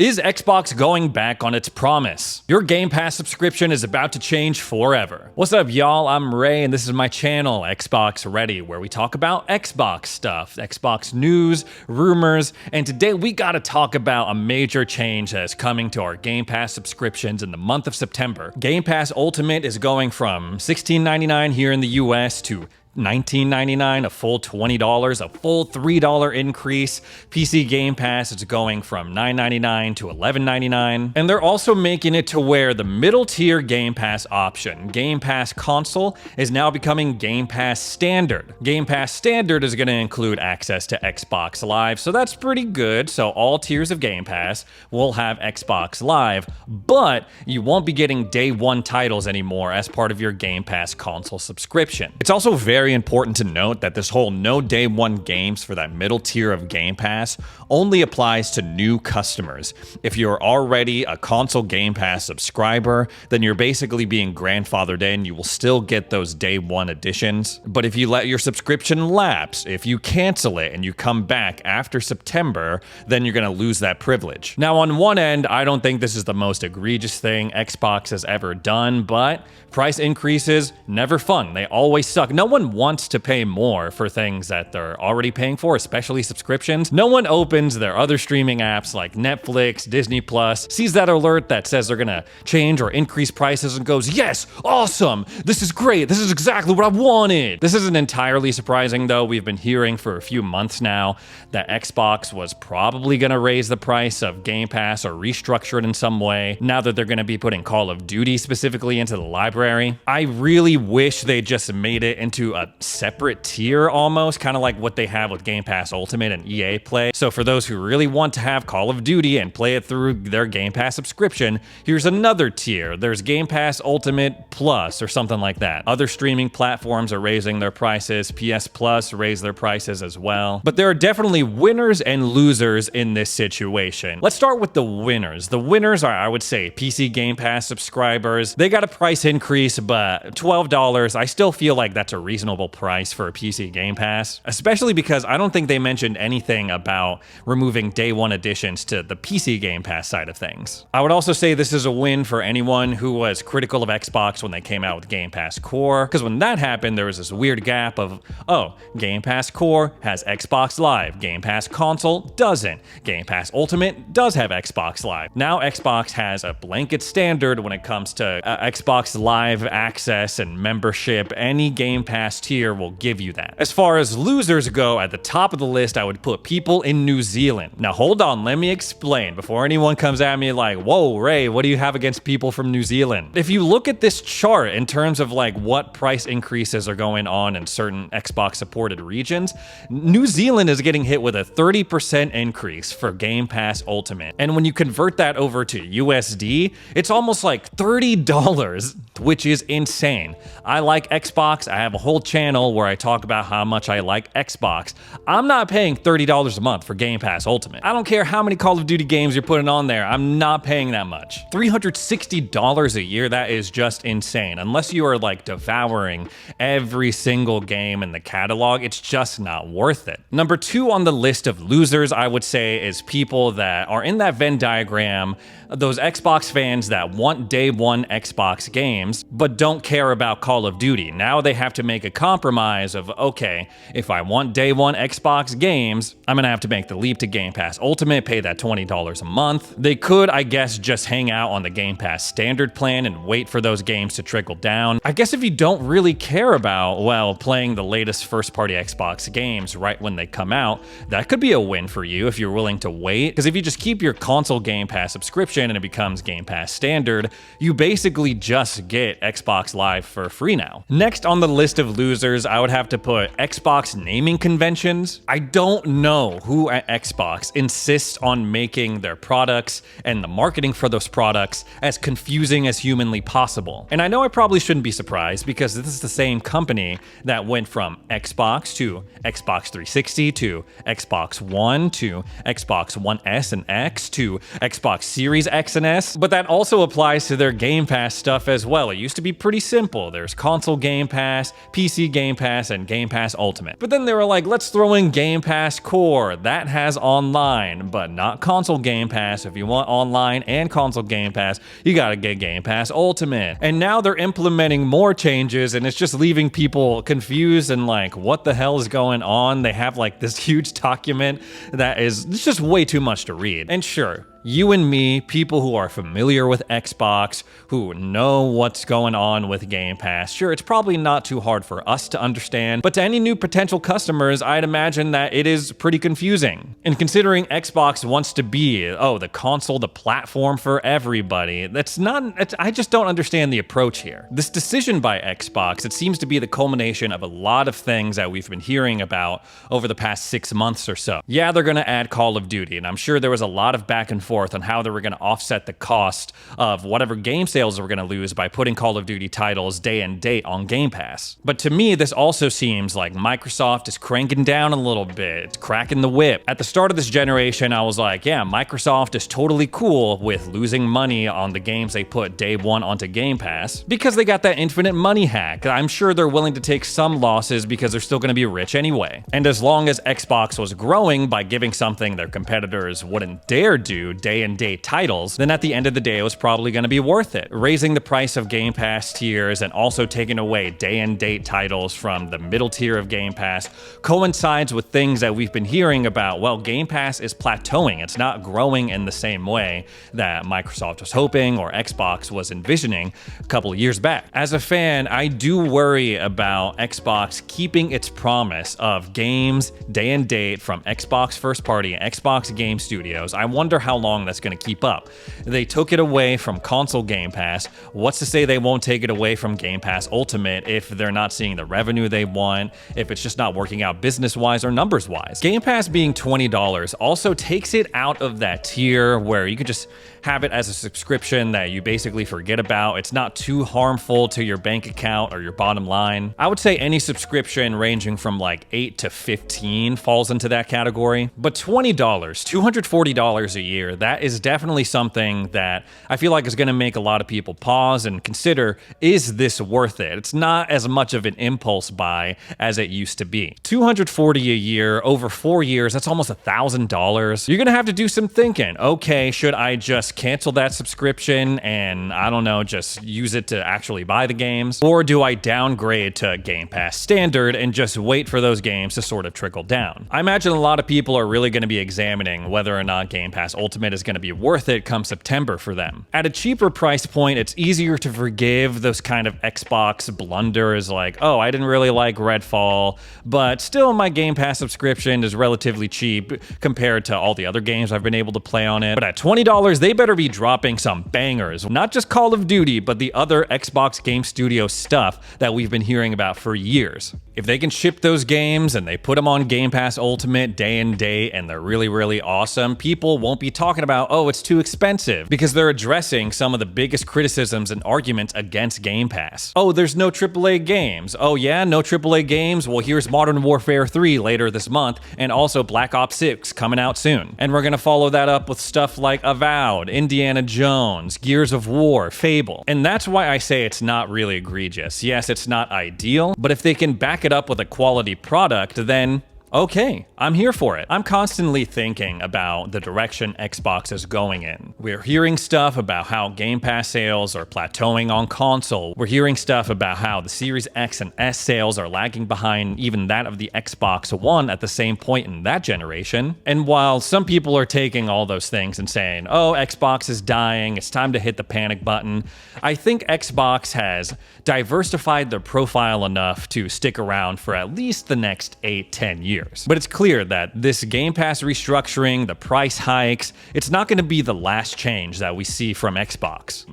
Is Xbox going back on its promise? Your Game Pass subscription is about to change forever. What's up, y'all? I'm Ray, and this is my channel, Xbox Ready, where we talk about Xbox stuff, Xbox news, rumors, and today we gotta talk about a major change that is coming to our Game Pass subscriptions in the month of September. Game Pass Ultimate is going from $16.99 here in the US to $19.99, a full $20, a full $3 increase. PC Game Pass is going from $9.99 to $11.99. And they're also making it to where the middle tier Game Pass option, Game Pass Console, is now becoming Game Pass Standard. Game Pass Standard is going to include access to Xbox Live, so that's pretty good. So all tiers of Game Pass will have Xbox Live, but you won't be getting day one titles anymore as part of your Game Pass Console subscription. It's also very important to note that this whole no day one games for that middle tier of Game Pass only applies to new customers. If you're already a console Game Pass subscriber, then you're basically being grandfathered in. You will still get those day one additions. But if you let your subscription lapse, if you cancel it and you come back after September, then you're going to lose that privilege. Now, on one end, I don't think this is the most egregious thing Xbox has ever done, but price increases, never fun. They always suck. No one wants to pay more for things that they're already paying for, especially subscriptions. No one opens their other streaming apps like Netflix, Disney Plus, sees that alert that says they're gonna change or increase prices and goes, yes, awesome, this is great, this is exactly what I wanted. This isn't entirely surprising though. We've been hearing for a few months now that Xbox was probably gonna raise the price of Game Pass or restructure it in some way now that they're gonna be putting Call of Duty specifically into the library. I really wish they just made it into a separate tier almost, kind of like what they have with Game Pass Ultimate and EA Play. So for those who really want to have Call of Duty and play it through their Game Pass subscription, here's another tier. There's Game Pass Ultimate Plus or something like that. Other streaming platforms are raising their prices. PS Plus raised their prices as well. But there are definitely winners and losers in this situation. Let's start with the winners. The winners are, I would say, PC Game Pass subscribers. They got a price increase, but $12, I still feel like that's a reasonable price for a PC Game Pass, especially because I don't think they mentioned anything about removing day one additions to the PC Game Pass side of things. I would also say this is a win for anyone who was critical of Xbox when they came out with Game Pass Core, because when that happened, there was this weird gap of, oh, Game Pass Core has Xbox Live, Game Pass Console doesn't, Game Pass Ultimate does have Xbox Live. Now Xbox has a blanket standard when it comes to Xbox Live access and membership. Any Game Pass tier will give you that. As far as losers go, at the top of the list, I would put people in New Zealand. Now hold on, let me explain before anyone comes at me like, whoa, Ray, what do you have against people from New Zealand? If you look at this chart in terms of like what price increases are going on in certain Xbox supported regions, New Zealand is getting hit with a 30% increase for Game Pass Ultimate. And when you convert that over to USD, it's almost like $30, which is insane. I like Xbox. I have a whole channel where I talk about how much I like Xbox. I'm not paying $30 a month for Game Pass Ultimate. I don't care how many Call of Duty games you're putting on there. I'm not paying that much. $360 a year, that is just insane. Unless you are like devouring every single game in the catalog, it's just not worth it. Number two on the list of losers, I would say, is people that are in that Venn diagram, those Xbox fans that want day one Xbox games, but don't care about Call of Duty. Now they have to make a compromise of, okay, if I want day one Xbox games, I'm gonna have to make the leap to Game Pass Ultimate, pay that $20 a month. They could, I guess, just hang out on the Game Pass Standard plan and wait for those games to trickle down. I guess if you don't really care about, well, playing the latest first-party Xbox games right when they come out, that could be a win for you if you're willing to wait. Because if you just keep your console Game Pass subscription and it becomes Game Pass Standard, you basically just get Xbox Live for free now. Next on the list of losers, I would have to put Xbox naming conventions. I don't know who at Xbox insists on making their products and the marketing for those products as confusing as humanly possible. And I know I probably shouldn't be surprised because this is the same company that went from Xbox to Xbox 360 to Xbox One to Xbox One S and X to Xbox Series X and S, but that also applies to their Game Pass stuff as well. well. It used to be pretty simple. There's console Game Pass, PC Game Pass, and Game Pass Ultimate. But then they were like, let's throw in Game Pass Core. That has online, but not console Game Pass. If you want online and console Game Pass, you gotta get Game Pass Ultimate. And now they're implementing more changes, and it's just leaving people confused and like, what the hell is going on? They have like this huge document that is just way too much to read. And sure, you and me, people who are familiar with Xbox, who know what's going on with Game Pass, sure, it's probably not too hard for us to understand, but to any new potential customers, I'd imagine that it is pretty confusing. And considering Xbox wants to be, the console, the platform for everybody, I just don't understand the approach here. This decision by Xbox, it seems to be the culmination of a lot of things that we've been hearing about over the past 6 months or so. Yeah, they're gonna add Call of Duty, and I'm sure there was a lot of back and forth on how they were going to offset the cost of whatever game sales they were going to lose by putting Call of Duty titles day and date on Game Pass. But to me, this also seems like Microsoft is cranking down a little bit. It's cracking the whip. At the start of this generation, I was like, yeah, Microsoft is totally cool with losing money on the games they put day one onto Game Pass because they got that infinite money hack. I'm sure they're willing to take some losses because they're still going to be rich anyway. And as long as Xbox was growing by giving something their competitors wouldn't dare do, day and date titles, then at the end of the day, it was probably going to be worth it. Raising the price of Game Pass tiers and also taking away day and date titles from the middle tier of Game Pass coincides with things that we've been hearing about. Well, Game Pass is plateauing. It's not growing in the same way that Microsoft was hoping or Xbox was envisioning a couple of years back. As a fan, I do worry about Xbox keeping its promise of games day and date from Xbox first party and Xbox Game Studios. I wonder how long that's going to keep up. They took it away from console Game Pass. What's to say they won't take it away from Game Pass Ultimate if they're not seeing the revenue they want, if it's just not working out business-wise or numbers-wise? Game Pass being $20 also takes it out of that tier where you could just have it as a subscription that you basically forget about. It's not too harmful to your bank account or your bottom line. I would say any subscription ranging from like 8 to 15 falls into that category. But $20, $240 a year, that is definitely something that I feel like is going to make a lot of people pause and consider, is this worth it? It's not as much of an impulse buy as it used to be. $240 a year over 4 years, that's almost $1,000. You're going to have to do some thinking. Okay, should I just cancel that subscription and, I don't know, just use it to actually buy the games? Or do I downgrade to Game Pass Standard and just wait for those games to sort of trickle down? I imagine a lot of people are really going to be examining whether or not Game Pass Ultimate is going to be worth it come September for them. At a cheaper price point, it's easier to forgive those kind of Xbox blunders like, oh, I didn't really like Redfall, but still my Game Pass subscription is relatively cheap compared to all the other games I've been able to play on it. But at $20, they better be dropping some bangers. Not just Call of Duty, but the other Xbox Game Studio stuff that we've been hearing about for years. If they can ship those games and they put them on Game Pass Ultimate day and date and they're really, really awesome, people won't be talking about, oh, it's too expensive, because they're addressing some of the biggest criticisms and arguments against Game Pass. Oh, there's no AAA games. Oh yeah, no AAA games? Well, here's Modern Warfare 3 later this month, and also Black Ops 6 coming out soon. And we're gonna follow that up with stuff like Avowed, Indiana Jones, Gears of War, Fable. And that's why I say it's not really egregious. Yes, it's not ideal, but if they can back it up with a quality product, then okay, I'm here for it. I'm constantly thinking about the direction Xbox is going in. We're hearing stuff about how Game Pass sales are plateauing on console. We're hearing stuff about how the Series X and S sales are lagging behind even that of the Xbox One at the same point in that generation. And while some people are taking all those things and saying, oh, Xbox is dying, it's time to hit the panic button, I think Xbox has diversified their profile enough to stick around for at least the next 8-10 years. But it's clear that this Game Pass restructuring, the price hikes, it's not going to be the last change that we see from Xbox.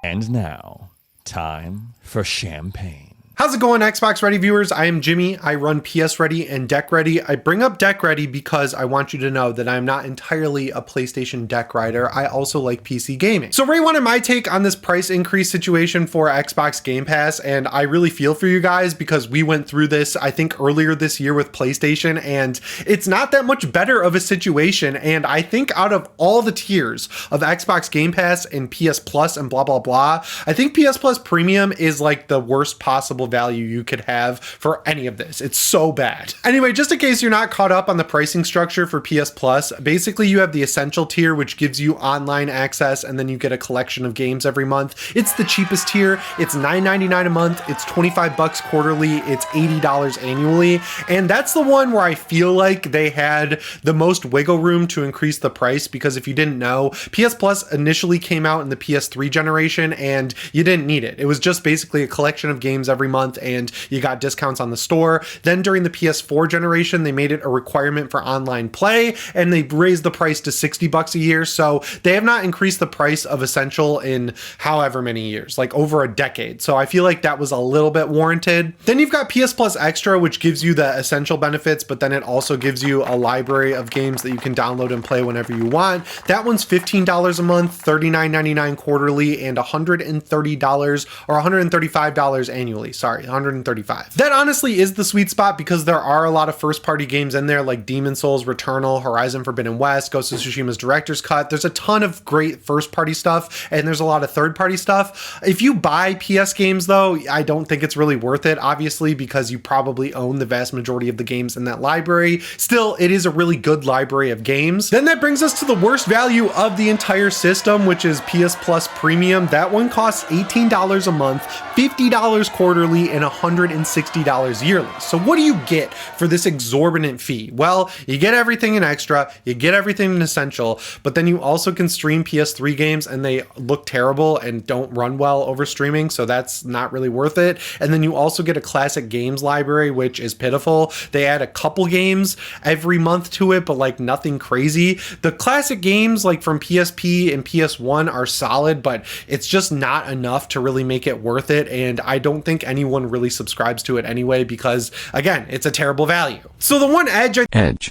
And now, time for champagne. How's it going, Xbox Ready viewers? I am Jimmy. I run PS Ready and Deck Ready. I bring up Deck Ready because I want you to know that I'm not entirely a PlayStation deck writer. I also like PC gaming. So Ray wanted my take on this price increase situation for Xbox Game Pass, and I really feel for you guys because we went through this, I think, earlier this year with PlayStation, and it's not that much better of a situation. And I think out of all the tiers of Xbox Game Pass and PS Plus and blah, blah, blah, I think PS Plus Premium is like the worst possible value you could have for any of this. It's so bad. Anyway, just in case you're not caught up on the pricing structure for PS Plus, basically you have the Essential tier, which gives you online access, and then you get a collection of games every month. It's the cheapest tier. It's $9.99 a month. It's $25 quarterly. It's $80 annually. And that's the one where I feel like they had the most wiggle room to increase the price, because if you didn't know, PS Plus initially came out in the PS3 generation and you didn't need it. It was just basically a collection of games every month and you got discounts on the store. Then during the PS4 generation, they made it a requirement for online play and they raised the price to $60 a year. So they have not increased the price of Essential in however many years, like over a decade. So I feel like that was a little bit warranted. Then you've got PS Plus Extra, which gives you the Essential benefits, but then it also gives you a library of games that you can download and play whenever you want. That one's $15 a month, $39.99 quarterly, and $130 or $135 annually. Sorry, $135. That honestly is the sweet spot because there are a lot of first party games in there like Demon's Souls, Returnal, Horizon Forbidden West, Ghost of Tsushima's Director's Cut. There's a ton of great first party stuff and there's a lot of third party stuff. If you buy PS games though, I don't think it's really worth it, obviously, because you probably own the vast majority of the games in that library. Still, it is a really good library of games. Then that brings us to the worst value of the entire system, which is PS Plus Premium. That one costs $18 a month, $50 quarterly, and $160 yearly. So what do you get for this exorbitant fee? Well, you get everything in Extra, you get everything in Essential, but then you also can stream PS3 games and they look terrible and don't run well over streaming, so that's not really worth it. And then you also get a classic games library, which is pitiful. They add a couple games every month to it, but like nothing crazy. The classic games like from PSP and PS1 are solid, but it's just not enough to really make it worth it. And I don't think anyone really subscribes to it anyway because, again, it's a terrible value. So the one edge I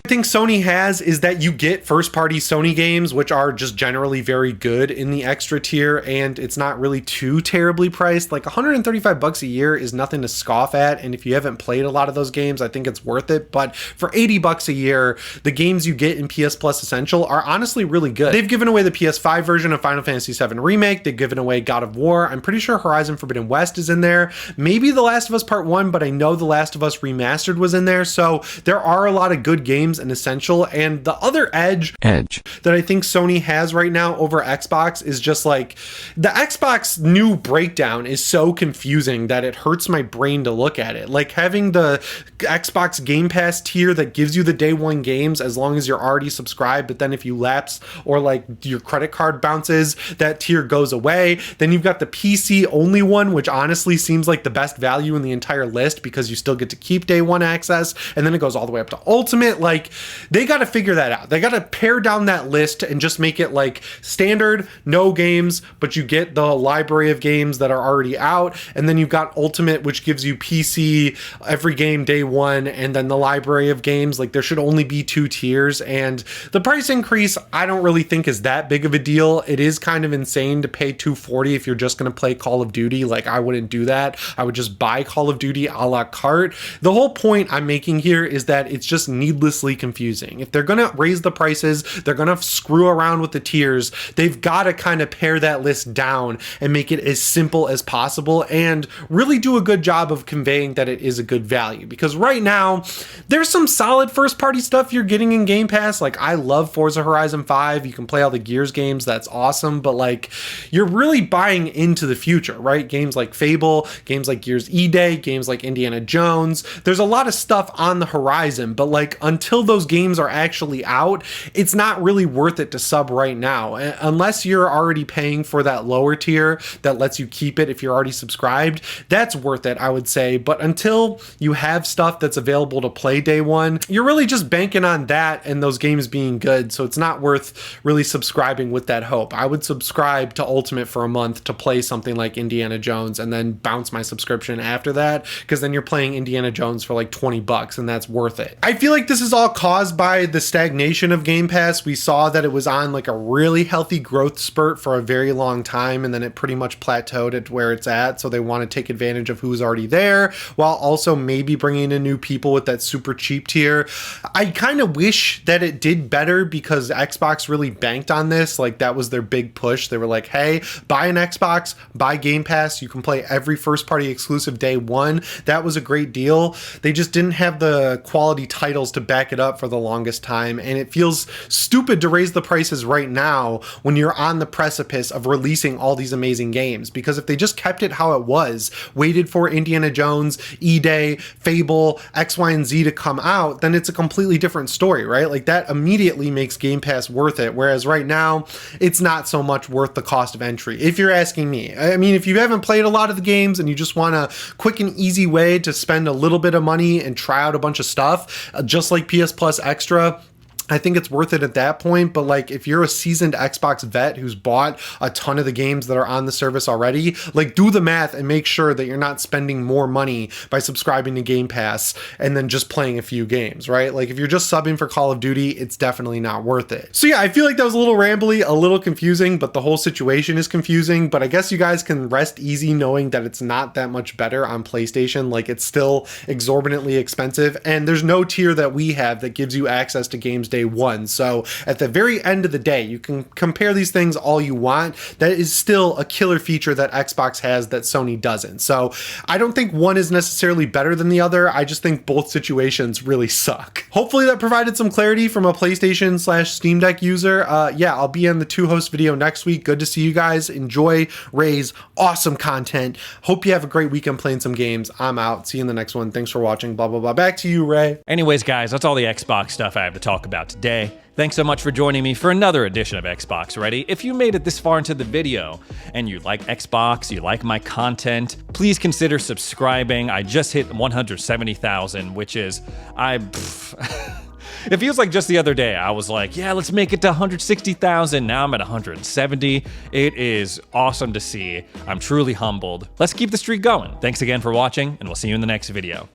think Sony has is that you get first-party Sony games, which are just generally very good in the Extra tier, and it's not really too terribly priced. Like $135 a year is nothing to scoff at, and if you haven't played a lot of those games, I think it's worth it. But for $80 a year, the games you get in PS Plus Essential are honestly really good. They've given away the PS5 version of Final Fantasy VII Remake. They've given away God of War. I'm pretty sure Horizon Forbidden West is in there. Maybe The Last of Us Part 1, but I know The Last of Us Remastered was in there. So there are a lot of good games in Essential. And the other edge that I think Sony has right now over Xbox is just like the Xbox new breakdown is so confusing that it hurts my brain to look at it. Like having the Xbox Game Pass tier that gives you the day one games as long as you're already subscribed, but then if you lapse or like your credit card bounces, that tier goes away. Then you've got the PC only one, which honestly seems like the best value in the entire list because you still get to keep day one access, and then it goes all the way up to Ultimate. Like they got to figure that out. They got to pare down that list and just make it like standard, no games, but you get the library of games that are already out, and then you've got Ultimate, which gives you PC every game day one, and then the library of games. Like there should only be two tiers, and the price increase I don't really think is that big of a deal. It is kind of insane to pay $240 if you're just going to play Call of Duty. Like I wouldn't do that. I would just buy Call of Duty a la carte. The whole point I'm making here is that it's just needlessly confusing. If they're going to raise the prices, they're going to screw around with the tiers, they've got to kind of pare that list down and make it as simple as possible and really do a good job of conveying that it is a good value. Because right now, there's some solid first party stuff you're getting in Game Pass. Like I love Forza Horizon 5. You can play all the Gears games. That's awesome. But like you're really buying into the future, right? Games like Fable, games like Gears E-Day, games like Indiana Jones. There's a lot of stuff on the horizon, but like until those games are actually out, it's not really worth it to sub right now. Unless you're already paying for that lower tier that lets you keep it if you're already subscribed, that's worth it, I would say. But until you have stuff that's available to play day one, you're really just banking on that and those games being good. So it's not worth really subscribing with that hope. I would subscribe to Ultimate for a month to play something like Indiana Jones and then bounce my subscription subscription after that, because then you're playing Indiana Jones for like 20 bucks and that's worth it. I feel like this is all caused by the stagnation of Game Pass. We saw that it was on like a really healthy growth spurt for a very long time, and then it pretty much plateaued at where it's at. So they want to take advantage of who's already there while also maybe bringing in new people with that super cheap tier. I kind of wish that it did better because Xbox really banked on this. Like that was their big push. They were like, hey, buy an Xbox, buy Game Pass. You can play every first party exclusive day one. That was a great deal. They just didn't have the quality titles to back it up for the longest time. And it feels stupid to raise the prices right now when you're on the precipice of releasing all these amazing games. Because if they just kept it how it was, waited for Indiana Jones, E-Day, Fable, X, Y, and Z to come out, then it's a completely different story, right? Like that immediately makes Game Pass worth it. Whereas right now, it's not so much worth the cost of entry, if you're asking me. I mean, if you haven't played a lot of the games and you just want a quick and easy way to spend a little bit of money and try out a bunch of stuff, just like PS Plus Extra, I think it's worth it at that point. But like if you're a seasoned Xbox vet who's bought a ton of the games that are on the service already, like do the math and make sure that you're not spending more money by subscribing to Game Pass and then just playing a few games, right? Like if you're just subbing for Call of Duty, it's definitely not worth it. So yeah, I feel like that was a little rambly, a little confusing, but the whole situation is confusing. But I guess you guys can rest easy knowing that it's not that much better on PlayStation. Like it's still exorbitantly expensive, and there's no tier that we have that gives you access to games day one. So at the very end of the day, you can compare these things all you want. That is still a killer feature that Xbox has that Sony doesn't. So I don't think one is necessarily better than the other. I just think both situations really suck. Hopefully that provided some clarity from a PlayStation/Steam Deck user. Yeah, I'll be in the 2-host video next week. Good to see you guys. Enjoy Ray's awesome content. Hope you have a great weekend playing some games. I'm out. See you in the next one. Thanks for watching. Blah, blah, blah. Back to you, Ray. Anyways, guys, that's all the Xbox stuff I have to talk about today. Thanks so much for joining me for another edition of Xbox Ready. If you made it this far into the video and you like Xbox, you like my content, please consider subscribing. I just hit 170,000, which is, it feels like just the other day I was like, yeah, let's make it to 160,000. Now I'm at 170. It is awesome to see. I'm truly humbled. Let's keep the streak going. Thanks again for watching, and we'll see you in the next video.